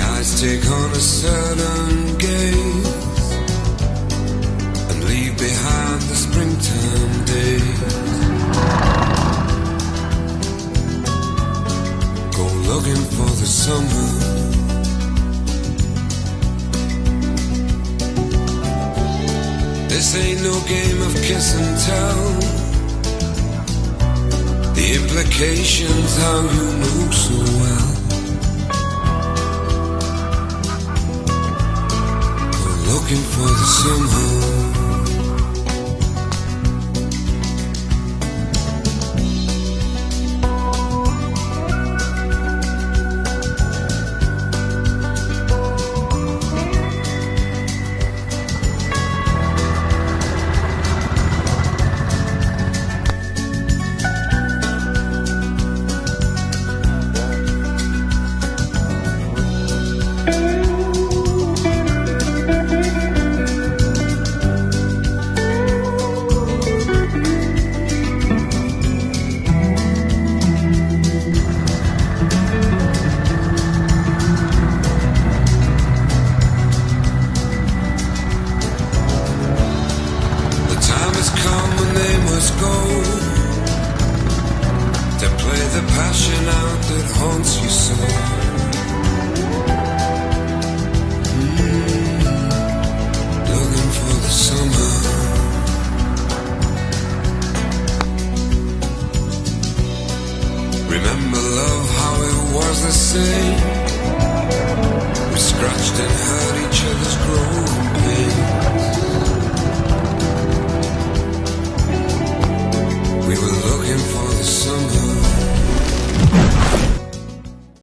eyes take on a certain gaze and leave behind the springtime days. Go looking for the summer. This ain't no game of kiss and tell. The implications how you move so well. Looking for the somehow. Remember love, how it was the same. We scratched and hurt each other's growing pains.